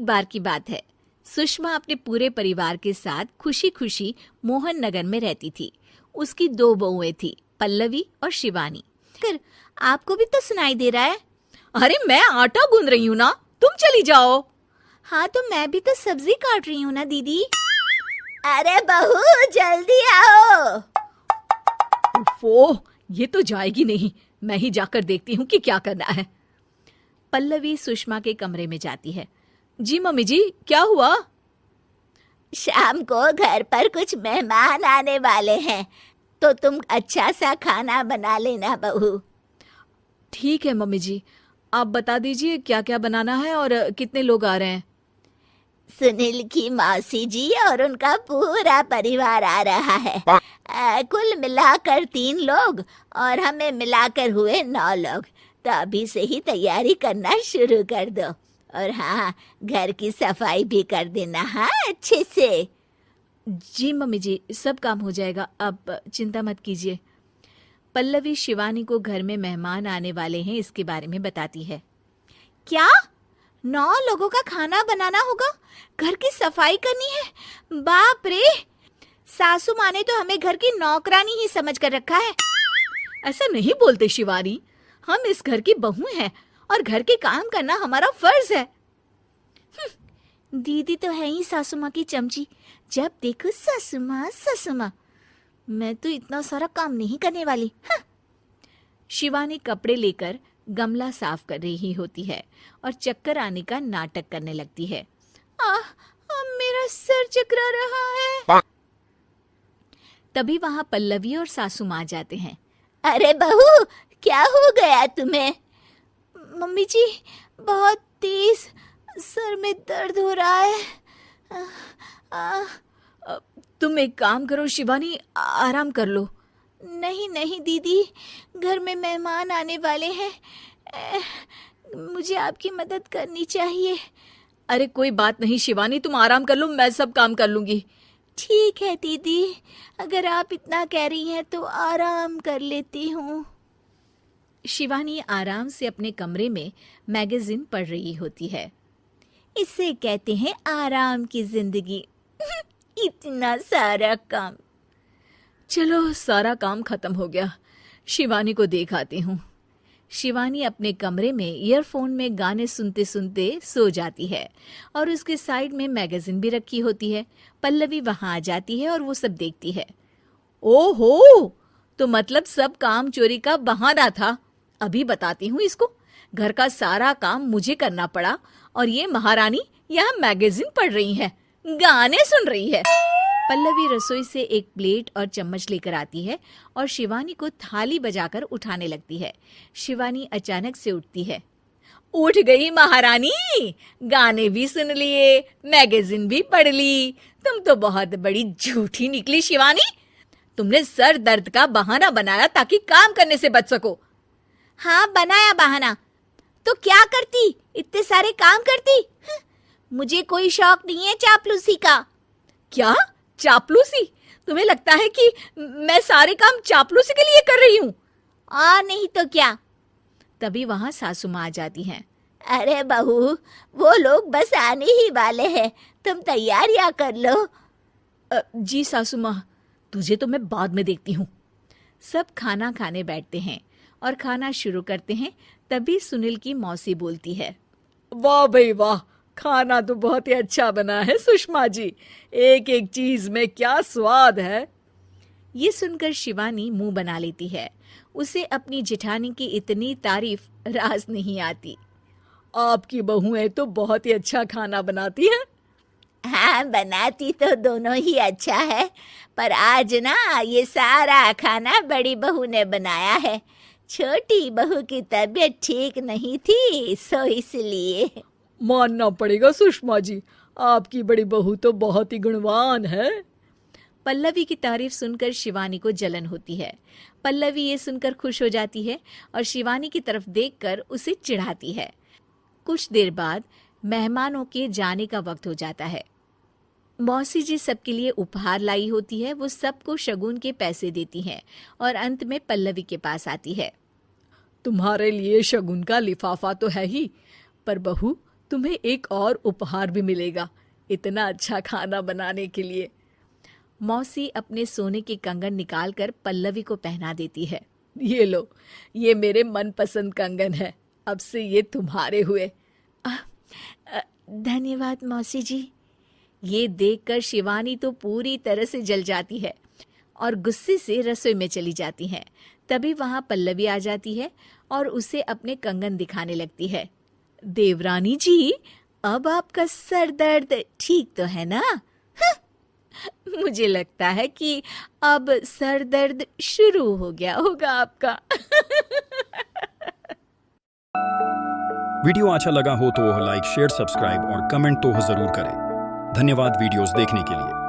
एक बार की बात है, सुषमा अपने पूरे परिवार के साथ खुशी खुशी मोहन नगर में रहती थी। उसकी 2 बहुएं थी, पल्लवी और शिवानी। कर आपको भी तो सुनाई दे रहा है। अरे मैं आटा गूंद रही हूँ ना, तुम चली जाओ। हाँ तो मैं भी तो सब्जी काट रही हूँ ना दीदी। अरे बहू जल्दी आओ। उफ़ो, ये तो जाएगी नहीं। मैं ही जाकर देखती हूँ कि क्या करना है। पल्लवी सुषमा के कमरे में जाती है। जी मम्मी जी, क्या हुआ? शाम को घर पर कुछ मेहमान आने वाले हैं, तो तुम अच्छा सा खाना बना लेना बहू। ठीक है मम्मी जी, आप बता दीजिए क्या क्या बनाना है और कितने लोग आ रहे हैं। सुनील की मौसी जी और उनका पूरा परिवार आ रहा है। कुल मिलाकर 3 लोग और हमें मिलाकर हुए 9 लोग। तो अभी से ही तैयारी करना शुरू कर दो। और हाँ, घर की सफाई भी कर देना, हाँ अच्छे से। जी मम्मी जी, सब काम हो जाएगा, आप चिंता मत कीजिए। पल्लवी शिवानी को घर में मेहमान आने वाले हैं इसके बारे में बताती है। क्या 9 लोगों का खाना बनाना होगा, घर की सफाई करनी है? बाप रे, सासू माँ ने तो हमें घर की नौकरानी ही समझ कर रखा है। ऐसा नहीं बोलते शिवानी, हम इस घर की बहू हैं और घर के काम करना हमारा फर्ज है। दीदी तो है ही सासू माँ की चमची, जब देखो सासू माँ सासू माँ। मैं तो इतना सारा काम नहीं करने वाली। शिवानी कपड़े लेकर गमला साफ कर रही होती है और चक्कर आने का नाटक करने लगती है। मेरा सर चकरा रहा है। तभी वहां पल्लवी और सासू माँ जाते हैं। अरे बहू, क्या हो गया तुम्हें? मम्मी जी, बहुत तेज सर में दर्द हो रहा है। तुम एक काम करो शिवानी, आराम कर लो। नहीं नहीं दीदी, घर में मेहमान आने वाले हैं, मुझे आपकी मदद करनी चाहिए। अरे कोई बात नहीं शिवानी, तुम आराम कर लो, मैं सब काम कर लूंगी। ठीक है दीदी, अगर आप इतना कह रही हैं तो आराम कर लेती हूँ। शिवानी आराम से अपने कमरे में मैगजीन पढ़ रही होती है। इसे कहते हैं आराम की जिंदगी। इतना सारा काम। चलो सारा काम खत्म हो गया, शिवानी को देख आती हूँ। शिवानी अपने कमरे में ईयरफोन में गाने सुनते सुनते सो जाती है और उसके साइड में मैगजीन भी रखी होती है। पल्लवी वहां आ जाती है और वो सब देखती है। ओहो, तो मतलब सब काम चोरी का बहाना था। अभी बताती हूँ इसको। घर का सारा काम मुझे करना पड़ा और ये महारानी यहाँ मैगजीन पढ़ रही है, गाने सुन रही है। पल्लवी रसोई से एक प्लेट और चम्मच लेकर आती है और शिवानी को थाली बजाकर उठाने लगती है। शिवानी अचानक से उठती है। उठ गई महारानी, गाने भी सुन लिए, मैगजीन भी पढ़ ली। तुम तो बहुत बड़ी झूठी निकली शिवानी। तुमने सर दर्द का बहाना बनाया ताकि काम करने से बच सको। हाँ बनाया बहाना, तो क्या करती, इतने सारे काम करती। मुझे कोई शौक नहीं है चापलूसी का। क्या चापलूसी? तुम्हें लगता है कि मैं सारे काम चापलूसी के लिए कर रही हूँ? और नहीं तो क्या। तभी वहां सासू माँ आ जाती हैं। अरे बहू, वो लोग बस आने ही वाले हैं, तुम तैयारियां कर लो। जी सासू माँ, तुझे तो मैं बाद में देखती हूँ। सब खाना खाने बैठते हैं और खाना शुरू करते हैं। तभी सुनील की मौसी बोलती है। वाह भाई वाह, खाना तो बहुत ही अच्छा बना है सुषमा जी, एक एक चीज में क्या स्वाद है। ये सुनकर शिवानी मुंह बना लेती है। उसे अपनी जेठानी की इतनी तारीफ रास नहीं आती। आपकी बहुएं तो बहुत ही अच्छा खाना बनाती हैं। हाँ, बनाती तो दोनों ही अच्छा है, पर आज ना ये सारा खाना बड़ी बहू ने बनाया है। छोटी बहू की तबीयत ठीक नहीं थी, सो इसलिए। मानना पड़ेगा सुषमा जी, आपकी बड़ी बहू तो बहुत ही गुणवान है। पल्लवी की तारीफ सुनकर शिवानी को जलन होती है। पल्लवी ये सुनकर खुश हो जाती है और शिवानी की तरफ देखकर उसे चिढ़ाती है। कुछ देर बाद मेहमानों के जाने का वक्त हो जाता है। मौसी जी सबके लिए उपहार लाई होती है। वो सबको शगुन के पैसे देती हैं और अंत में पल्लवी के पास आती है। तुम्हारे लिए शगुन का लिफाफा तो है ही, पर बहू तुम्हें एक और उपहार भी मिलेगा इतना अच्छा खाना बनाने के लिए। मौसी अपने सोने के कंगन निकालकर पल्लवी को पहना देती है। ये लो, ये मेरे मनपसंद कंगन है, अब से ये तुम्हारे हुए। धन्यवाद मौसी जी। ये देखकर शिवानी तो पूरी तरह से जल जाती है और गुस्से से रसोई में चली जाती है। तभी वहां पल्लवी आ जाती है और उसे अपने कंगन दिखाने लगती है। देवरानी जी, अब आपका सर दर्द ठीक तो है ना? मुझे लगता है कि अब सर दर्द शुरू हो गया होगा आपका। वीडियो अच्छा लगा हो तो लाइक शेयर सब्सक्राइब और कमेंट तो जरूर करें। धन्यवाद वीडियोस देखने के लिए।